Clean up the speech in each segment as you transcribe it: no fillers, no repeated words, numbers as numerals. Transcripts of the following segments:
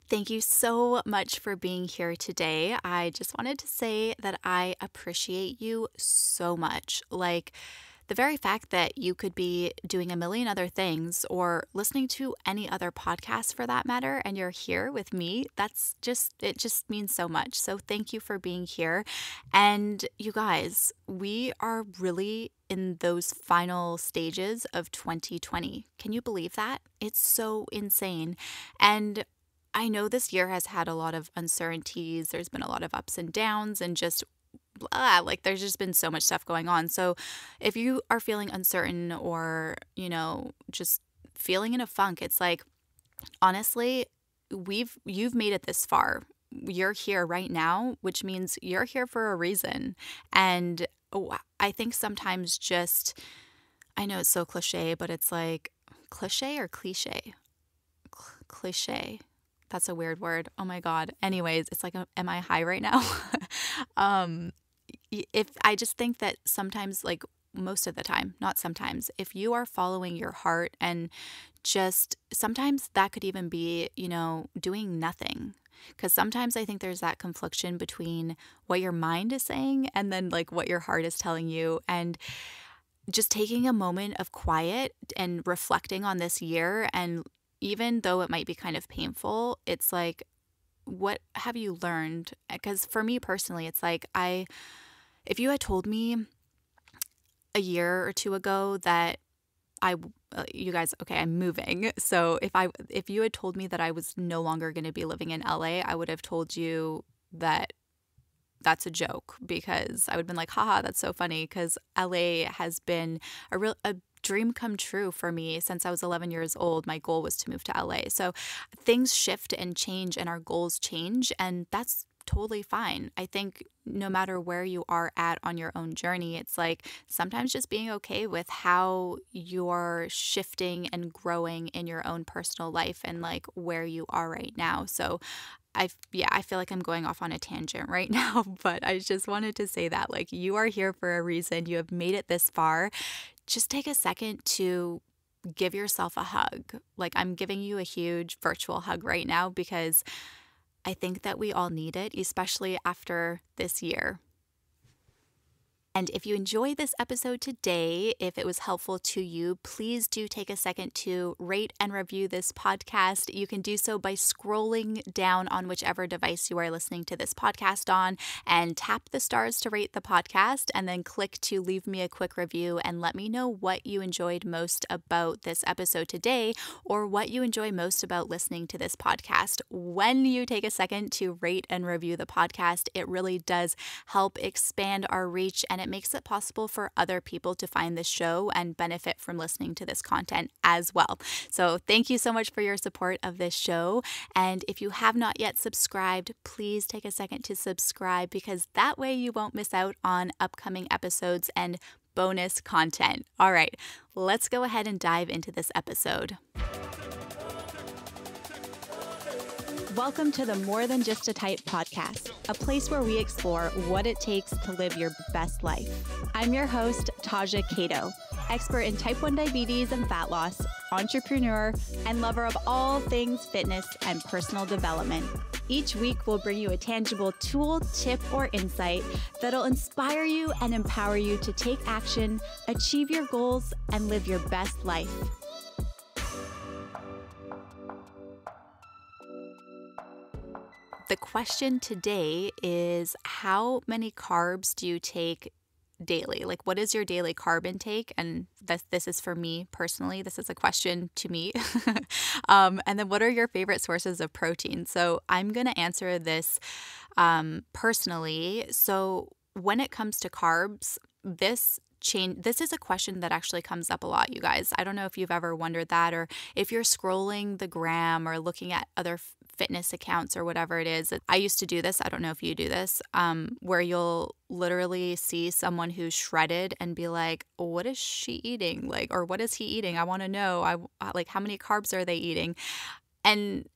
Thank you so much for being here today. I just wanted to say that I appreciate you so much. Like, the very fact that you could be doing a million other things or listening to any other podcast for that matter, and you're here with me, it just means so much. So, thank you for being here. And you guys, we are really in those final stages of 2020. Can you believe that? It's so insane. And I know this year has had a lot of uncertainties. There's been a lot of ups and downs and just like there's just been so much stuff going on. So if you are feeling uncertain or, just feeling in a funk, it's like honestly, you've made it this far. You're here right now, which means you're here for a reason. And I think sometimes just I know it's so cliche, but it's like cliche or cliche? Cliche. That's a weird word. Oh my God. Anyways, it's like, am I high right now? um, if I just think that sometimes, like most of the time, not sometimes, if you are following your heart and just sometimes that could even be, doing nothing. Because sometimes I think there's that confliction between what your mind is saying and then like what your heart is telling you. And just taking a moment of quiet and reflecting on this year, and even though it might be kind of painful, it's like, what have you learned? Because for me personally, it's like if you had told me a year or two ago that you guys, okay, I'm moving. So if you had told me that I was no longer going to be living in LA, I would have told you that that's a joke, because I would have been like, haha, that's so funny, because LA has been a dream come true for me since I was 11 years old. My goal was to move to LA. So things shift and change and our goals change, and that's totally fine. I think no matter where you are at on your own journey, it's like sometimes just being okay with how you're shifting and growing in your own personal life and like where you are right now. So I feel like I'm going off on a tangent right now, but I just wanted to say that like you are here for a reason. You have made it this far. Just take a second to give yourself a hug. Like I'm giving you a huge virtual hug right now because I think that we all need it, especially after this year. And if you enjoyed this episode today, if it was helpful to you, please do take a second to rate and review this podcast. You can do so by scrolling down on whichever device you are listening to this podcast on and tap the stars to rate the podcast, and then click to leave me a quick review and let me know what you enjoyed most about this episode today or what you enjoy most about listening to this podcast. When you take a second to rate and review the podcast, it really does help expand our reach, and it makes it possible for other people to find this show and benefit from listening to this content as well. So thank you so much for your support of this show. And if you have not yet subscribed, please take a second to subscribe, because that way you won't miss out on upcoming episodes and bonus content. All right, let's go ahead and dive into this episode. Welcome to the More Than Just a Type podcast, a place where we explore what it takes to live your best life. I'm your host, Taja Cato, expert in type 1 diabetes and fat loss, entrepreneur, and lover of all things fitness and personal development. Each week, we'll bring you a tangible tool, tip, or insight that'll inspire you and empower you to take action, achieve your goals, and live your best life. The question today is, how many carbs do you take daily? Like, what is your daily carb intake? And this is for me personally. This is a question to me. And then what are your favorite sources of protein? So I'm going to answer this personally. So when it comes to carbs, this is a question that actually comes up a lot, you guys. I don't know if you've ever wondered that, or if you're scrolling the gram or looking at other fitness accounts or whatever it is. I used to do this. I don't know if you do this, where you'll literally see someone who's shredded and be like, what is she eating? Like, or what is he eating? I want to know. Like, how many carbs are they eating? And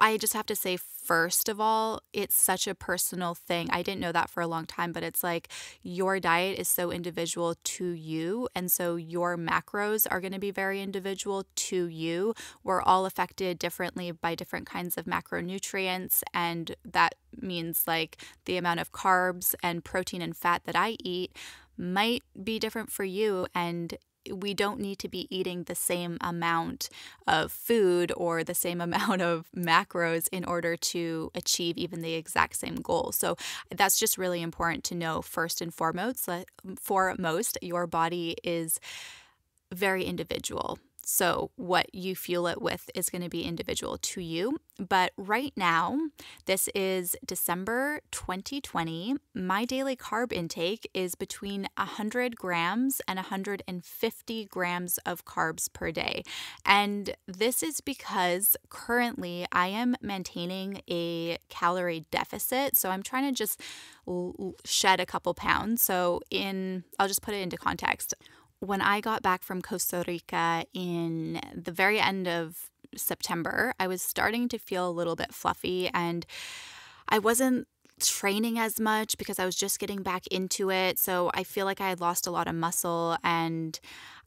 I just have to say, first of all, it's such a personal thing. I didn't know that for a long time, but it's like your diet is so individual to you. And so your macros are going to be very individual to you. We're all affected differently by different kinds of macronutrients. And that means like the amount of carbs and protein and fat that I eat might be different for you. And we don't need to be eating the same amount of food or the same amount of macros in order to achieve even the exact same goal. So that's just really important to know first and foremost. Foremost, your body is very individual. So what you fuel it with is going to be individual to you. But right now, this is December 2020. My daily carb intake is between 100 grams and 150 grams of carbs per day. And this is because currently I am maintaining a calorie deficit. So I'm trying to just shed a couple pounds. So I'll just put it into context. When I got back from Costa Rica in the very end of September, I was starting to feel a little bit fluffy, and I wasn't training as much because I was just getting back into it. So I feel like I had lost a lot of muscle, and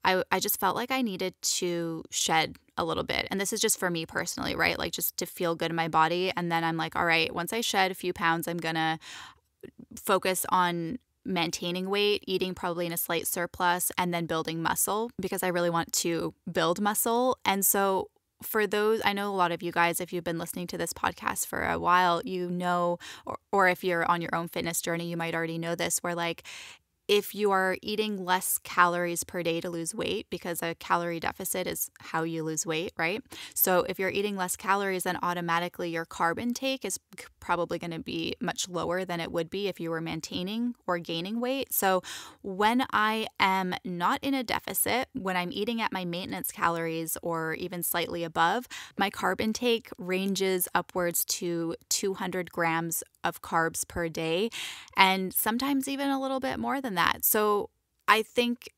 I just felt like I needed to shed a little bit. And this is just for me personally, right? Like just to feel good in my body. And then I'm like, all right, once I shed a few pounds, I'm going to focus on maintaining weight, eating probably in a slight surplus, and then building muscle because I really want to build muscle. And so for those, I know a lot of you guys, if you've been listening to this podcast for a while, you know, or if you're on your own fitness journey, you might already know this, where like if you are eating less calories per day to lose weight, because a calorie deficit is how you lose weight, right? So if you're eating less calories, then automatically your carb intake is probably going to be much lower than it would be if you were maintaining or gaining weight. So when I am not in a deficit, when I'm eating at my maintenance calories or even slightly above, my carb intake ranges upwards to 200 grams of carbs per day, and sometimes even a little bit more than that. So I think,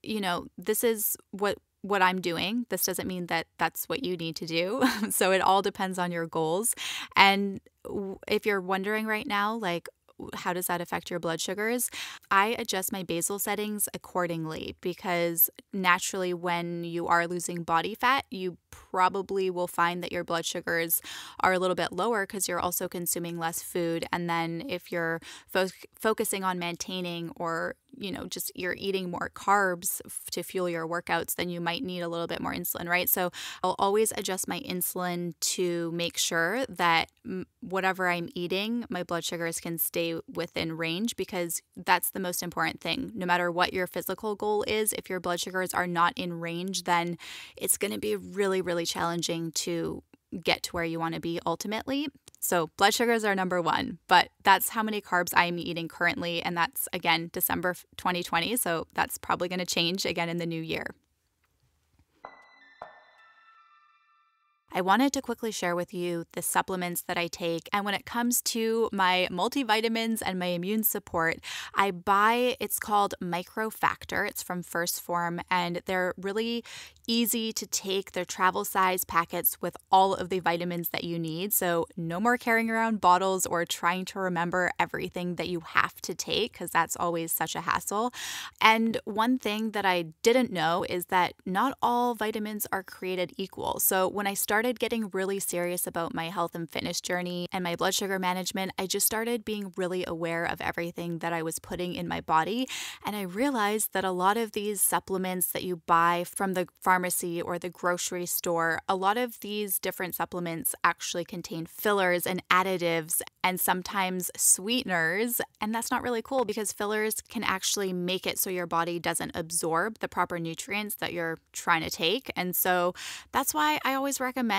this is what I'm doing. This doesn't mean that that's what you need to do. So it all depends on your goals. And if you're wondering right now, like, how does that affect your blood sugars? I adjust my basal settings accordingly because naturally when you are losing body fat, you probably will find that your blood sugars are a little bit lower because you're also consuming less food. And then if you're focusing on maintaining or just you're eating more carbs to fuel your workouts, then you might need a little bit more insulin, right? So I'll always adjust my insulin to make sure that whatever I'm eating, my blood sugars can stay within range, because that's the most important thing. No matter what your physical goal is, if your blood sugars are not in range, then it's going to be really, really challenging to get to where you want to be ultimately. So blood sugars are number one, but that's how many carbs I'm eating currently. And that's, again, December 2020. So that's probably going to change again in the new year. I wanted to quickly share with you the supplements that I take. And when it comes to my multivitamins and my immune support, it's called Microfactor. It's from First Form, and they're really easy to take. They're travel size packets with all of the vitamins that you need. So no more carrying around bottles or trying to remember everything that you have to take, because that's always such a hassle. And one thing that I didn't know is that not all vitamins are created equal. So when I started getting really serious about my health and fitness journey and my blood sugar management, I just started being really aware of everything that I was putting in my body. And I realized that a lot of these supplements that you buy from the pharmacy or the grocery store, a lot of these different supplements actually contain fillers and additives and sometimes sweeteners. And that's not really cool, because fillers can actually make it so your body doesn't absorb the proper nutrients that you're trying to take. And so that's why I always recommend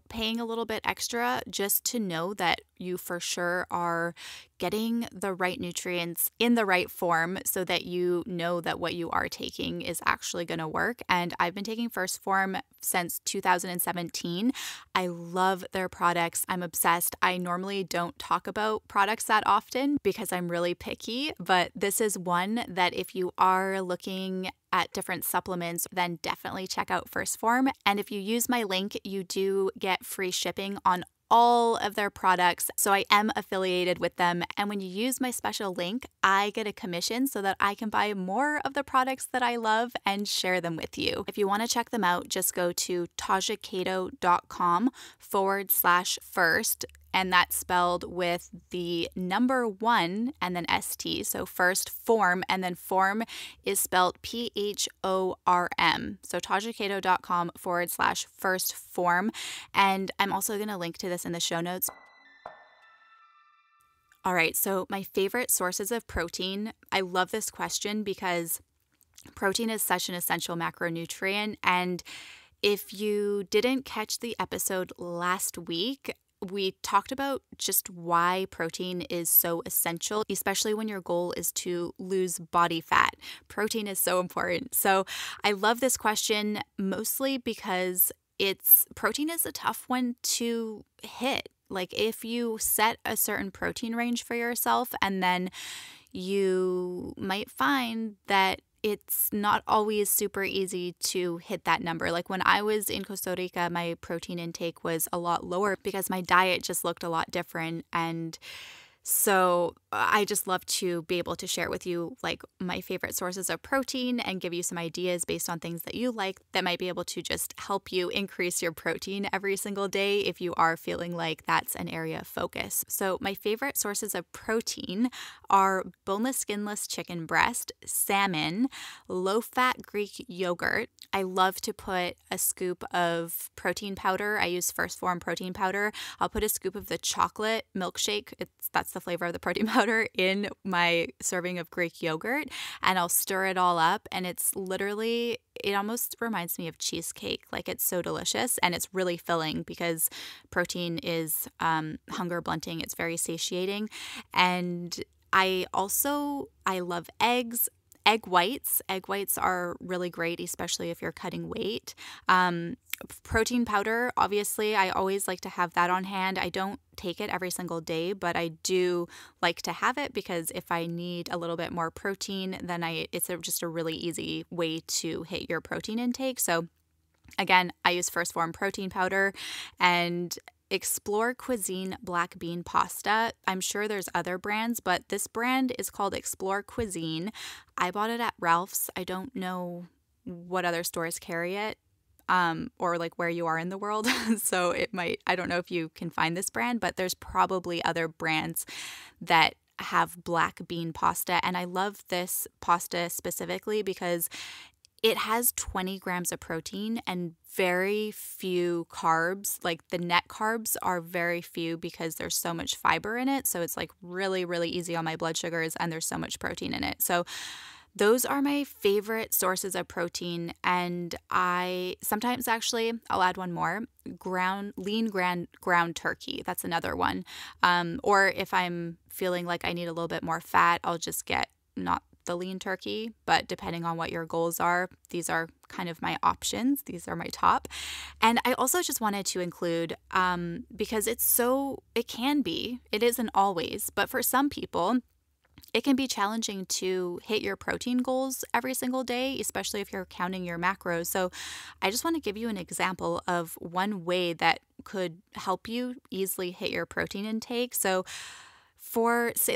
paying a little bit extra just to know that you for sure are getting the right nutrients in the right form, so that you know that what you are taking is actually going to work. And I've been taking First Form since 2017. I love their products. I'm obsessed. I normally don't talk about products that often because I'm really picky, but this is one that if you are looking at different supplements, then definitely check out First Form. And if you use my link, you do get free shipping on all of their products. So I am affiliated with them. And when you use my special link, I get a commission so that I can buy more of the products that I love and share them with you. If you want to check them out, just go to tajakato.com/first. And that's spelled with the number 1 and then ST. So First Form, and then form is spelled PHORM. So tajakato.com/first form. And I'm also going to link to this in the show notes. All right, so my favorite sources of protein. I love this question because protein is such an essential macronutrient. And if you didn't catch the episode last week, we talked about just why protein is so essential, especially when your goal is to lose body fat. Protein is so important. So I love this question mostly because protein is a tough one to hit. Like if you set a certain protein range for yourself, and then you might find that it's not always super easy to hit that number. Like when I was in Costa Rica, my protein intake was a lot lower because my diet just looked a lot different. And so I just love to be able to share with you like my favorite sources of protein and give you some ideas based on things that you like that might be able to just help you increase your protein every single day if you are feeling like that's an area of focus. So my favorite sources of protein are boneless, skinless chicken breast, salmon, low-fat Greek yogurt. I love to put a scoop of protein powder. I use First Form protein powder. I'll put a scoop of the chocolate milkshake. That's the flavor of the protein powder in my serving of Greek yogurt, and I'll stir it all up, and it almost reminds me of cheesecake. Like it's so delicious, and it's really filling because protein is hunger blunting. It's very satiating. And I love eggs. Egg whites. Egg whites are really great, especially if you're cutting weight. Protein powder, obviously, I always like to have that on hand. I don't take it every single day, but I do like to have it because if I need a little bit more protein, then it's just a really easy way to hit your protein intake. So again, I use First Form protein powder and Explore Cuisine black bean pasta. I'm sure there's other brands, but this brand is called Explore Cuisine. I bought it at Ralph's. I don't know what other stores carry it, or like where you are in the world. So I don't know if you can find this brand, but there's probably other brands that have black bean pasta. And I love this pasta specifically because it has 20 grams of protein and very few carbs. Like the net carbs are very few because there's so much fiber in it. So it's like really, really easy on my blood sugars, and there's so much protein in it. So those are my favorite sources of protein. And I'll add one more, lean ground turkey. That's another one. Or if I'm feeling like I need a little bit more fat, I'll just get not the lean turkey, but depending on what your goals are, these are kind of my options. These are my top. And I also just wanted to include, because it isn't always, but for some people, it can be challenging to hit your protein goals every single day, especially if you're counting your macros. So I just want to give you an example of one way that could help you easily hit your protein intake. So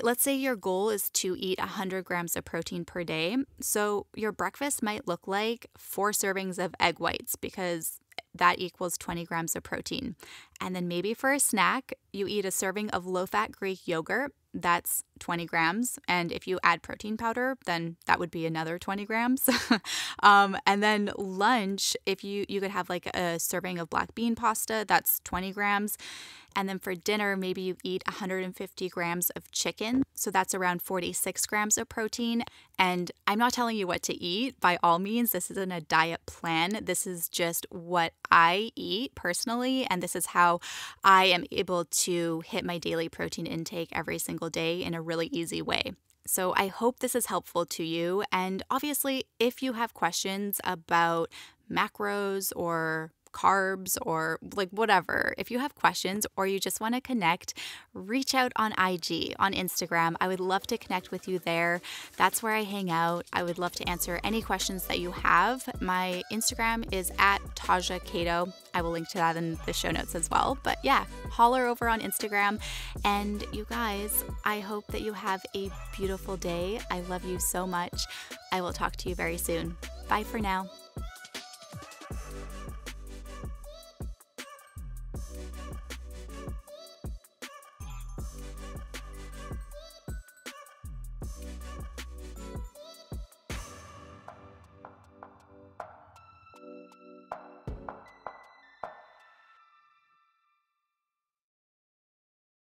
let's say your goal is to eat 100 grams of protein per day. So your breakfast might look like 4 servings of egg whites because that equals 20 grams of protein. And then maybe for a snack, you eat a serving of low-fat Greek yogurt. That's 20 grams. And if you add protein powder, then that would be another 20 grams. And then lunch, if you could have like a serving of black bean pasta, that's 20 grams. And then for dinner, maybe you eat 150 grams of chicken. So that's around 46 grams of protein. And I'm not telling you what to eat. By all means, this isn't a diet plan. This is just what I eat personally. And this is how I am able to hit my daily protein intake every single day in a really easy way. So I hope this is helpful to you. And obviously, if you have questions about macros or carbs or like whatever. If you have questions or you just want to connect, reach out on IG, on Instagram. I would love to connect with you there. That's where I hang out. I would love to answer any questions that you have. My Instagram is at Taja Cato. I will link to that in the show notes as well. But yeah, holler over on Instagram. And you guys, I hope that you have a beautiful day. I love you so much. I will talk to you very soon. Bye for now.